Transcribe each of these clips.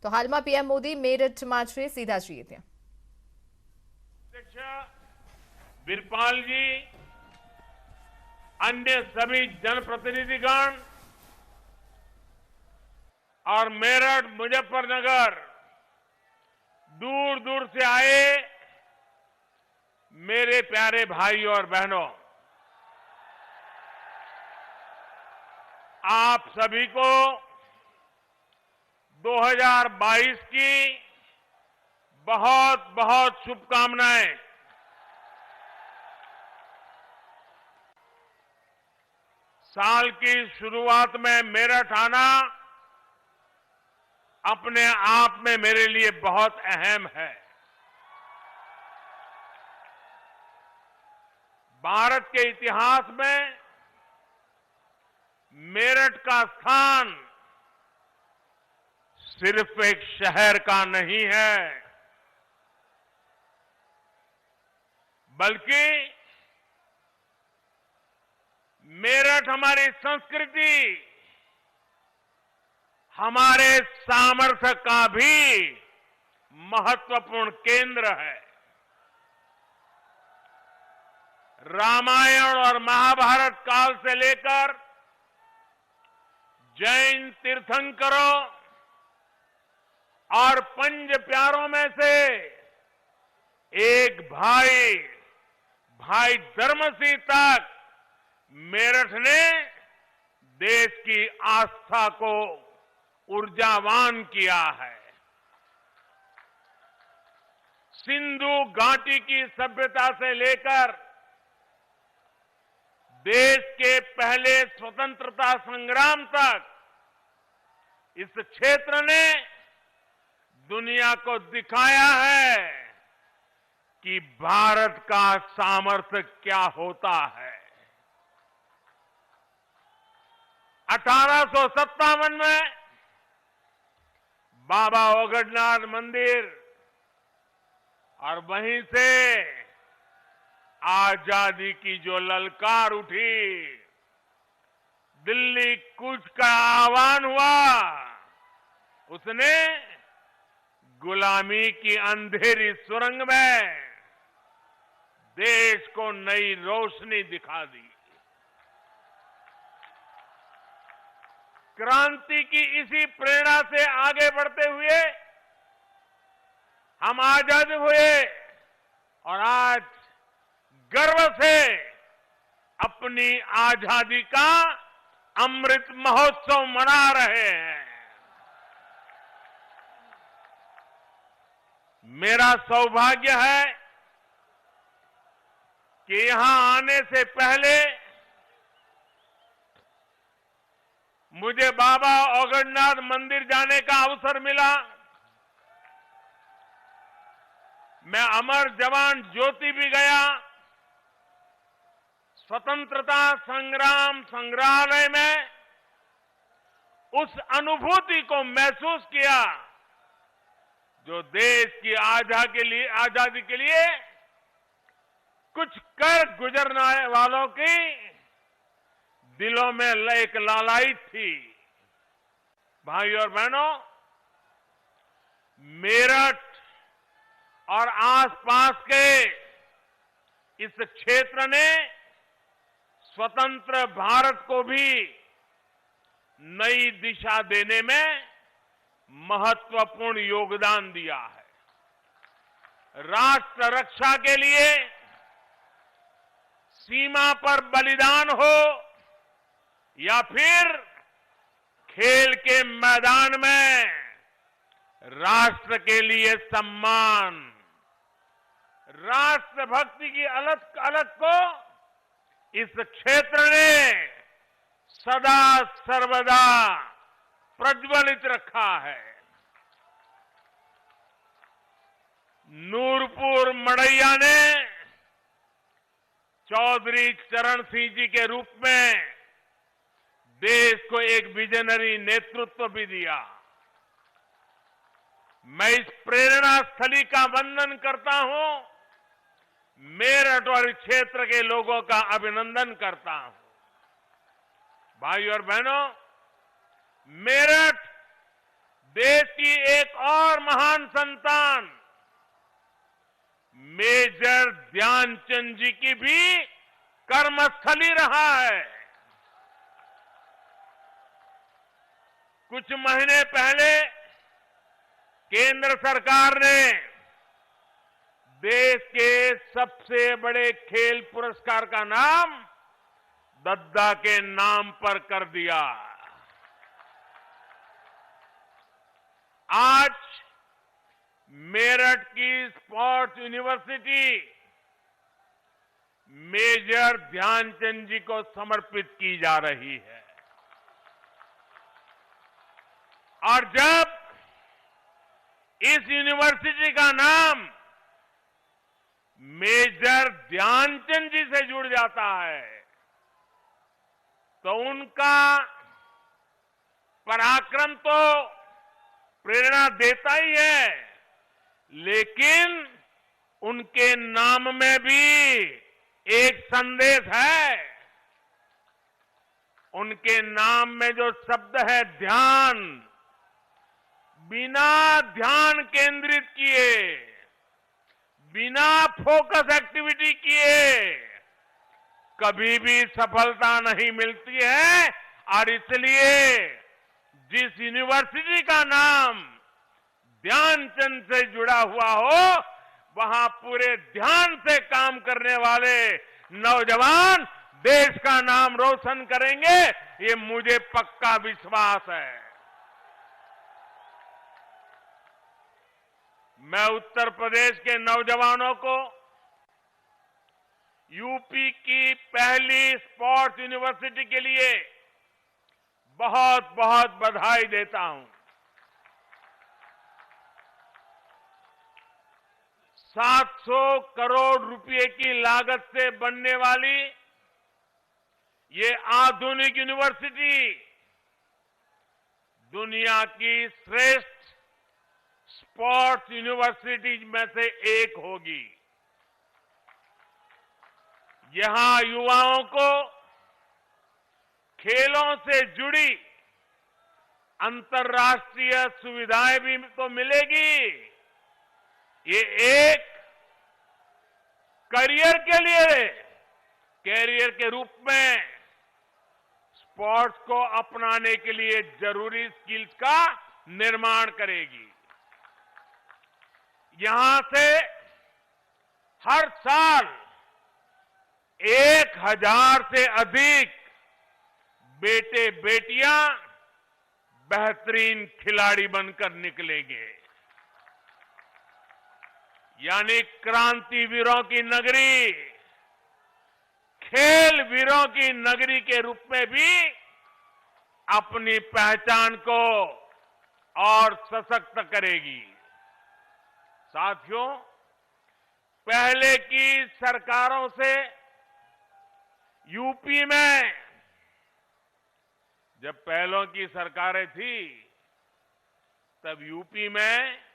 તો હાલમાં પીએમ મોદી મેરઠમાં છે, સીધા છીએ ત્યાં. वीरपाल जी, अन्य सभी जनप्रतिनिधिगण और मेरठ मुजफ्फरनगर दूर दूर से आए मेरे प्यारे भाई और बहनों, आप सभी को 2022 की बहुत बहुत शुभकामनाएं. साल की शुरुआत में मेरठ आना अपने आप में मेरे लिए बहुत अहम है. भारत के इतिहास में मेरठ का स्थान सिर्फ एक शहर का नहीं है, बल्कि मेरठ हमारी संस्कृति, हमारे सामर्थ्य का भी महत्वपूर्ण केंद्र है. रामायण और महाभारत काल से लेकर जैन तीर्थंकरों और पंच प्यारों में से एक भाई धर्मसिंह तक मेरठ ने देश की आस्था को ऊर्जावान किया है. सिंधु घाटी की सभ्यता से लेकर देश के पहले स्वतंत्रता संग्राम तक इस क्षेत्र ने दुनिया को दिखाया है कि भारत का सामर्थ्य क्या होता है. 1857 में बाबा ओगडनाथ मंदिर और वहीं से आजादी की जो ललकार उठी, दिल्ली कूच का आह्वान हुआ, उसने गुलामी की अंधेरी सुरंग में देश को नई रोशनी दिखा दी. क्रांति की इसी प्रेरणा से आगे बढ़ते हुए हम आजाद हुए और आज गर्व से अपनी आजादी का अमृत महोत्सव मना रहे हैं. मेरा सौभाग्य है कि यहां आने से पहले मुझे बाबा ओगडनाथ मंदिर जाने का अवसर मिला. मैं अमर जवान ज्योति भी गया. स्वतंत्रता संग्राम संग्रहालय में उस अनुभूति को महसूस किया जो देश की आजादी के लिए कुछ कर गुजरने वालों की दिलों में एक लालायित थी. भाई और बहनों, मेरठ और आसपास के इस क्षेत्र ने स्वतंत्र भारत को भी नई दिशा देने में महत्वपूर्ण योगदान दिया है. राष्ट्र रक्षा के लिए सीमा पर बलिदान हो या फिर खेल के मैदान में राष्ट्र के लिए सम्मान, राष्ट्रभक्ति की अलख को इस क्षेत्र ने सदा सर्वदा प्रज्वलित रखा है. नूरपुर मड़ैया ने चौधरी चरण सिंह जी के रूप में देश को एक विजनरी नेतृत्व भी दिया. मैं इस प्रेरणा स्थली का वंदन करता हूं. मेरठ और क्षेत्र के लोगों का अभिनंदन करता हूं. भाइयों और बहनों, मेरठ देश की एक ध्यानचंद जी की भी कर्मस्थली रहा है। कुछ महीने पहले केंद्र सरकार ने देश के सबसे बड़े खेल पुरस्कार का नाम दद्दा के नाम पर कर दिया। आज मेरठ की स्पोर्ट्स यूनिवर्सिटी मेजर ध्यानचंद जी को समर्पित की जा रही है। और जब इस यूनिवर्सिटी का नाम मेजर ध्यानचंद जी से जुड़ जाता है तो उनका पराक्रम तो प्रेरणा देता ही है, लेकिन उनके नाम में भी एक संदेश है। उनके नाम में जो शब्द है ध्यान, बिना ध्यान केंद्रित किए, बिना फोकस एक्टिविटी किए कभी भी सफलता नहीं मिलती है। और इसलिए जिस यूनिवर्सिटी का नाम ध्यानचंद से जुड़ा हुआ हो, वहां पूरे ध्यान से काम करने वाले नौजवान देश का नाम रोशन करेंगे, ये मुझे पक्का विश्वास है। मैं उत्तर प्रदेश के नौजवानों को यूपी की पहली स्पोर्ट्स यूनिवर्सिटी के लिए बहुत बहुत बधाई देता हूं। 700 करोड़ रुपए की लागत से बनने वाली ये आधुनिक यूनिवर्सिटी दुनिया की श्रेष्ठ स्पोर्ट्स यूनिवर्सिटी में से एक होगी। यहां युवाओं को खेलों से जुड़ी अंतर्राष्ट्रीय सुविधाएं भी तो मिलेगी। ये एक कैरियर के रूप में स्पोर्ट्स को अपनाने के लिए जरूरी स्किल्स का निर्माण करेगी। यहां से हर साल 1000 से अधिक बेटे बेटियां बेहतरीन खिलाड़ी बनकर निकलेंगे। यानी क्रांतिवीरों की नगरी, खेल वीरों की नगरी के रूप में भी अपनी पहचान को और सशक्त करेगी। साथियों, पहले की सरकारों से यूपी में, जब पहलों की सरकारें थी तब यूपी में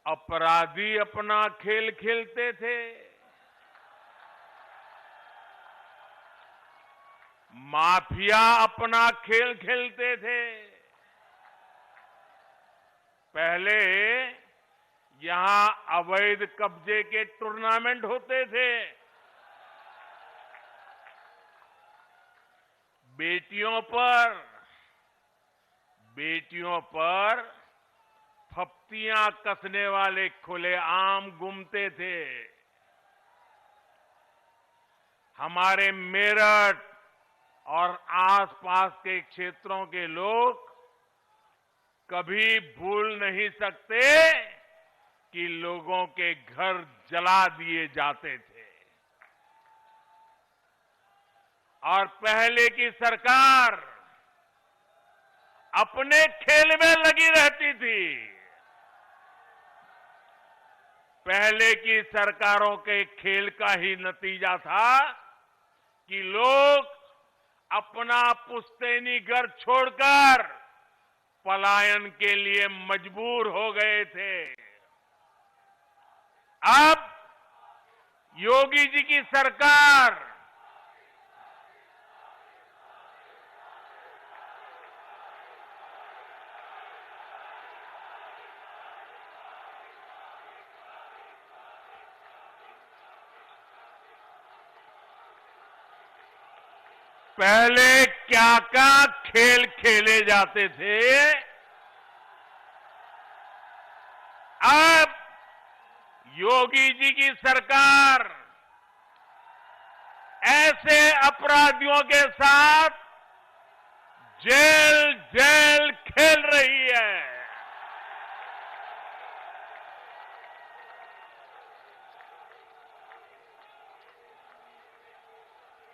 अपराधी अपना खेल खेलते थे, माफिया अपना खेल खेलते थे। पहले यहां अवैध कब्जे के टूर्नामेंट होते थे। बेटियों पर फप्तियां कसने वाले खुलेआम घूमते थे। हमारे मेरठ और आसपास के क्षेत्रों के लोग कभी भूल नहीं सकते कि लोगों के घर जला दिए जाते थे। और पहले की सरकार अपने खेल में लगी रहती थी। पहले की सरकारों के खेल का ही नतीजा था कि लोग अपना पुश्तैनी घर छोड़कर पलायन के लिए मजबूर हो गए थे। अब योगी जी की सरकार पहले क्या क्या खेल खेले जाते थे, अब योगी जी की सरकार ऐसे अपराधियों के साथ जेल जेल खेल रही है।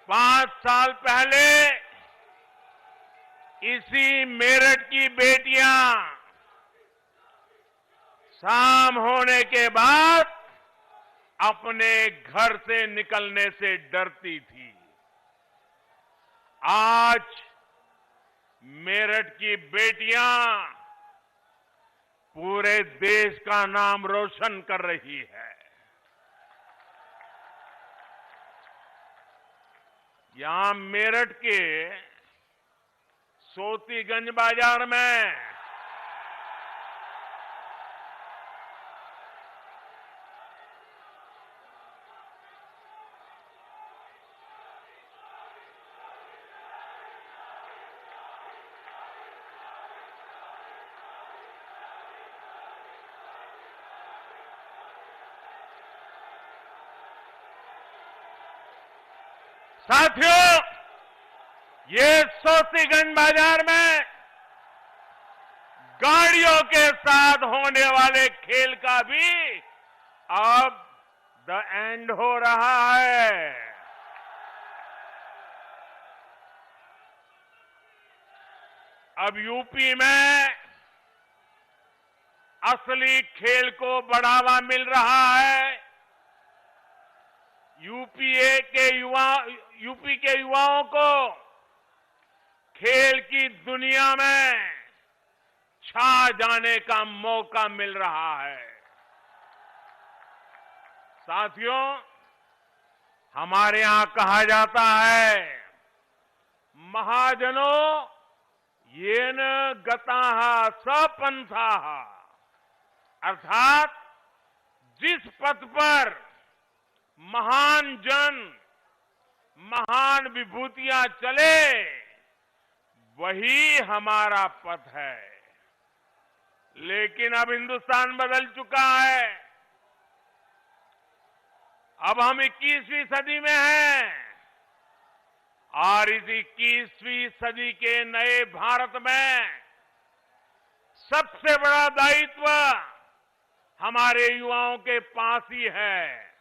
पांच साल पहले इसी मेरठ की बेटियां शाम होने के बाद अपने घर से निकलने से डरती थी। आज मेरठ की बेटियां पूरे देश का नाम रोशन कर रही है। यहां मेरठ के सोतीगंज बाजार में साथियों, ये सोतीगंज बाजार में गाड़ियों के साथ होने वाले खेल का भी अब द एंड हो रहा है। अब यूपी में असली खेल को बढ़ावा मिल रहा है। यूपी के युवाओं को खेल की दुनिया में छा जाने का मौका मिल रहा है। साथियों, हमारे यहां कहा जाता है, महाजनों येन गताः स पंथाः, अर्थात जिस पथ पर महान जन, महान विभूतियां चले, वही हमारा पथ है। लेकिन अब हिंदुस्तान बदल चुका है। अब हम 21वीं सदी में हैं और इस 21वीं सदी के नए भारत में सबसे बड़ा दायित्व हमारे युवाओं के पास ही है।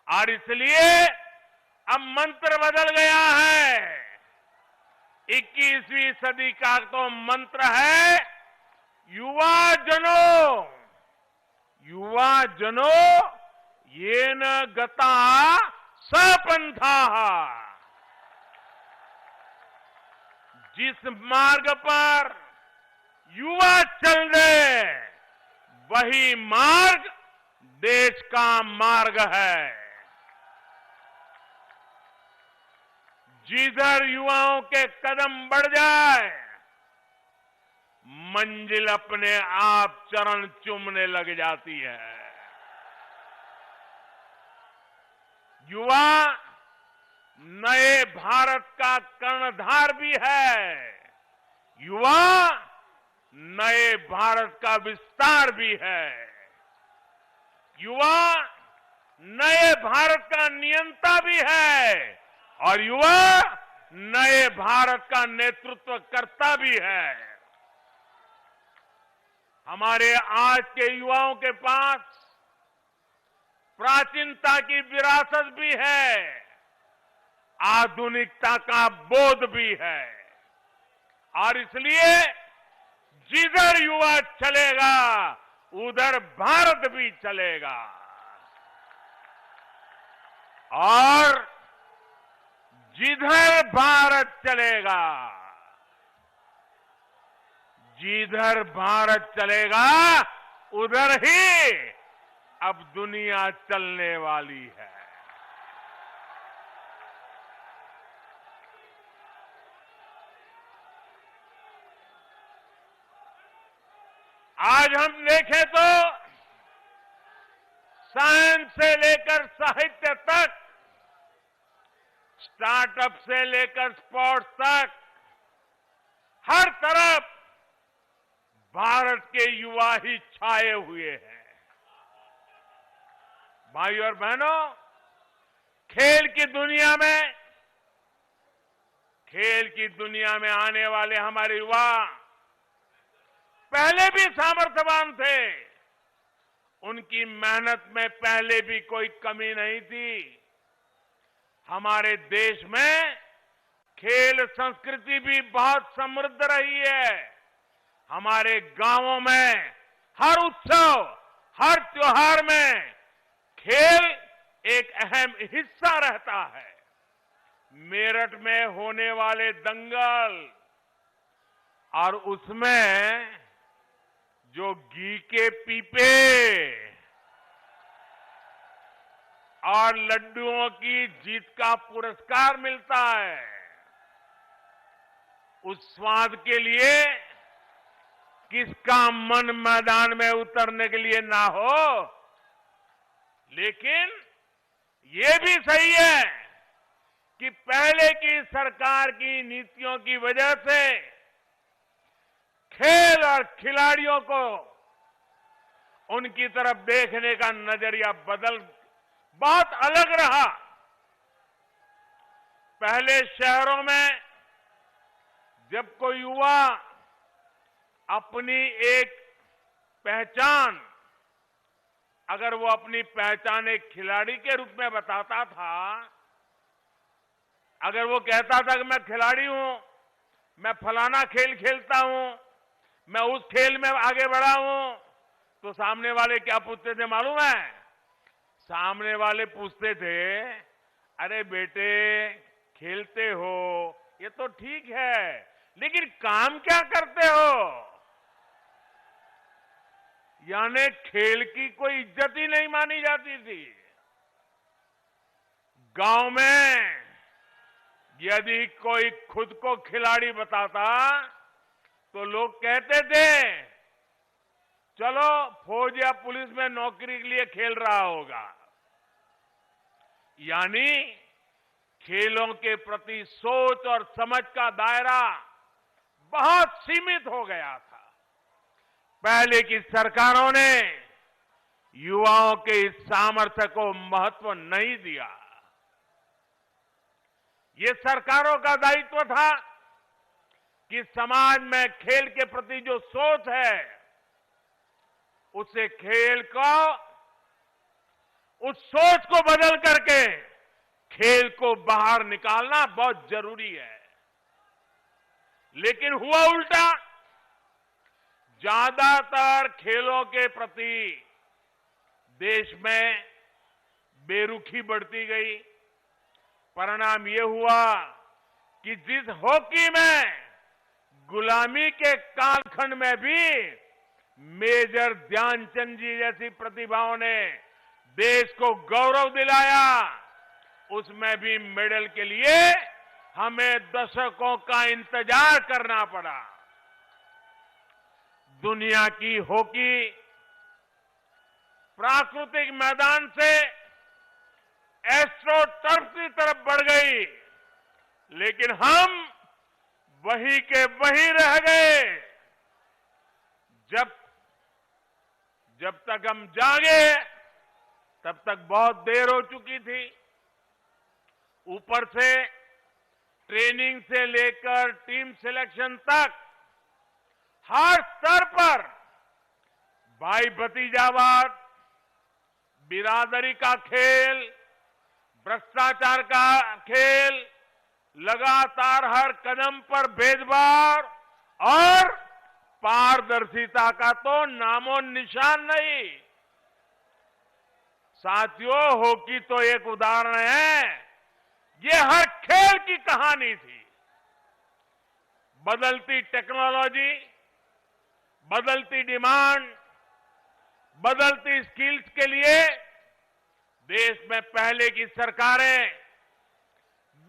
और इसलिए अब मंत्र बदल गया है। 21वीं सदी का तो मंत्र है, युवा जनों, युवा जनों येन गताः स पंथाः। जिस मार्ग पर युवा चल दे, वही मार्ग देश का मार्ग है। जिधर युवाओं के कदम बढ़ जाए, मंजिल अपने आप चरण चूमने लग जाती है। युवा नए भारत का कर्णधार भी है। युवा नए भारत का विस्तार भी है। युवा नए भारत का नियंता भी है और युवा नए भारत का नेतृत्व करता भी है। हमारे आज के युवाओं के पास प्राचीनता की विरासत भी है, आधुनिकता का बोध भी है। और इसलिए जिधर युवा चलेगा, उधर भारत भी चलेगा। और जिधर भारत चलेगा, जिधर भारत चलेगा, उधर ही अब दुनिया चलने वाली है। आज हम देखें तो साइंस से लेकर साहित्य तक स्टार्टअप से लेकर स्पोर्ट्स तक हर तरफ भारत के युवा ही छाए हुए हैं। भाइयों और बहनों, खेल की दुनिया में आने वाले हमारे युवा पहले भी सामर्थ्यवान थे। उनकी मेहनत में पहले भी कोई कमी नहीं थी। हमारे देश में खेल संस्कृति भी बहुत समृद्ध रही है। हमारे गांवों में हर उत्सव, हर त्योहार में खेल एक अहम हिस्सा रहता है। मेरठ में होने वाले दंगल और उसमें जो घी के पीपे और लड्डुओं की जीत का पुरस्कार मिलता है, उस स्वाद के लिए किसका मन मैदान में उतरने के लिए ना हो। लेकिन ये भी सही है कि पहले की सरकार की नीतियों की वजह से खेल और खिलाड़ियों को उनकी तरफ देखने का नजरिया बहुत अलग रहा। पहले शहरों में जब कोई युवा अपनी एक पहचान, अगर वो अपनी पहचान एक खिलाड़ी के रूप में बताता था, अगर वो कहता था कि मैं खिलाड़ी हूं, मैं फलाना खेल खेलता हूं, मैं उस खेल में आगे बढ़ा हूं, तो सामने वाले क्या पूछते थे मालूम है? सामने वाले पूछते थे, अरे बेटे खेलते हो ये तो ठीक है, लेकिन काम क्या करते हो? यानी खेल की कोई इज्जत ही नहीं मानी जाती थी। गांव में यदि कोई खुद को खिलाड़ी बताता तो लोग कहते थे चलो फौज या पुलिस में नौकरी के लिए खेल रहा होगा। यानी खेलों के प्रति सोच और समझ का दायरा बहुत सीमित हो गया था। पहले की सरकारों ने युवाओं के इस सामर्थ्य को महत्व नहीं दिया। ये सरकारों का दायित्व था कि समाज में खेल के प्रति जो सोच है, उसे खेल को, उस सोच को बदल करके खेल को बाहर निकालना बहुत जरूरी है। लेकिन हुआ उल्टा। ज्यादातर खेलों के प्रति देश में बेरुखी बढ़ती गई। परिणाम ये हुआ कि जिस हॉकी में गुलामी के कालखंड में भी मेजर ध्यानचंद जी जैसी प्रतिभाओं ने देश को गौरव दिलाया, उसमें भी मेडल के लिए हमें दशकों का इंतजार करना पड़ा। दुनिया की हॉकी प्राकृतिक मैदान से एस्ट्रो टर्फ की तरफ बढ़ गई, लेकिन हम वहीं के वहीं रह गए। जब तक हम जागे तब तक बहुत देर हो चुकी थी। ऊपर से ट्रेनिंग से लेकर टीम सिलेक्शन तक हर स्तर पर भाई भतीजावाद, बिरादरी का खेल, भ्रष्टाचार का खेल, लगातार हर कदम पर भेदभाव और पारदर्शिता का तो नामो निशान नहीं। साथियों, हॉकी तो एक उदाहरण है, ये हर खेल की कहानी थी। बदलती टेक्नोलॉजी, बदलती डिमांड, बदलती स्किल्स के लिए देश में पहले की सरकारें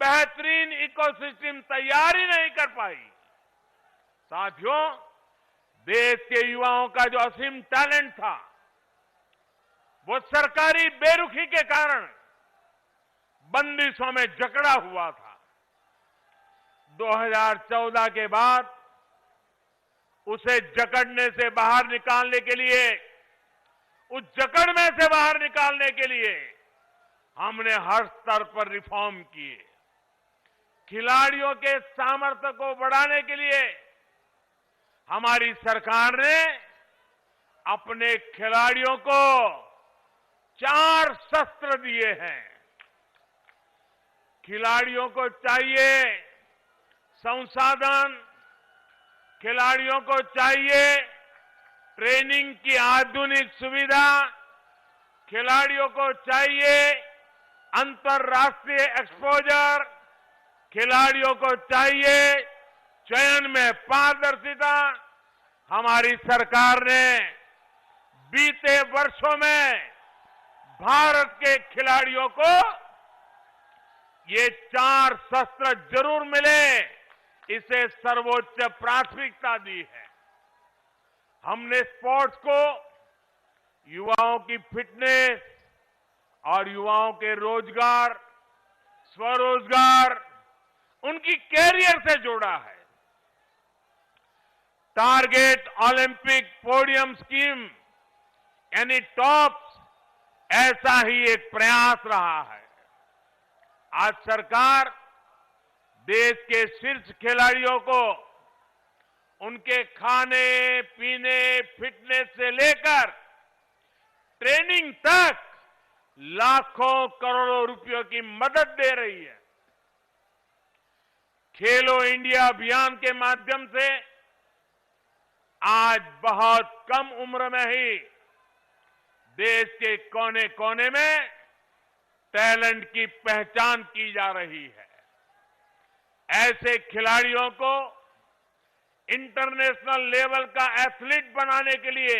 बेहतरीन इकोसिस्टम तैयार ही नहीं कर पाई। साथियों, देश के युवाओं का जो असीम टैलेंट था, वो सरकारी बेरुखी के कारण बंदिशों में जकड़ा हुआ था। 2014 के बाद उसे जकड़ने से बाहर निकालने के लिए, उस जकड़ में से बाहर निकालने के लिए हमने हर स्तर पर रिफॉर्म किए। खिलाड़ियों के सामर्थ्य को बढ़ाने के लिए हमारी सरकार ने अपने खिलाड़ियों को 4 शस्त्र दिए हैं। खिलाड़ियों को चाहिए संसाधन, खिलाड़ियों को चाहिए ट्रेनिंग की आधुनिक सुविधा, खिलाड़ियों को चाहिए अंतर्राष्ट्रीय एक्सपोजर, खिलाड़ियों को चाहिए चयन में पारदर्शिता। हमारी सरकार ने बीते वर्षों में भारत के खिलाड़ियों को ये 4 शस्त्र जरूर मिले, इसे सर्वोच्च प्राथमिकता दी है। हमने स्पोर्ट्स को युवाओं की फिटनेस और युवाओं के रोजगार, स्वरोजगार, उनकी कैरियर से जोड़ा है। टारगेट ओलंपिक पोडियम स्कीम यानी टॉप्स, ऐसा ही एक प्रयास रहा है। आज सरकार देश के शीर्ष खिलाड़ियों को उनके खाने पीने, फिटनेस से लेकर ट्रेनिंग तक लाखों करोड़ों रुपयों की मदद दे रही है। खेलो इंडिया अभियान के माध्यम से आज बहुत कम उम्र में ही देश के कोने कोने में टैलेंट की पहचान की जा रही है। ऐसे खिलाड़ियों को इंटरनेशनल लेवल का एथलीट बनाने के लिए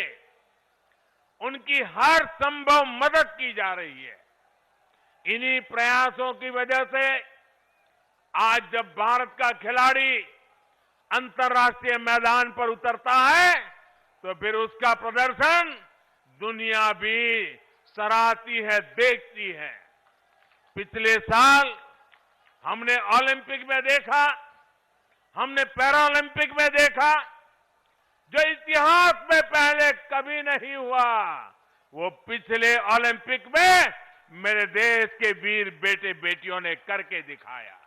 उनकी हर संभव मदद की जा रही है। इन्हीं प्रयासों की वजह से आज जब भारत का खिलाड़ी अंतर्राष्ट्रीय मैदान पर उतरता है तो फिर उसका प्रदर्शन दुनिया भी सराहती है, देखती है। पिछले साल हमने ओलंपिक में देखा, हमने पैरा ओलंपिक में देखा, जो इतिहास में पहले कभी नहीं हुआ, वो पिछले ओलंपिक में मेरे देश के वीर बेटे बेटियों ने करके दिखाया।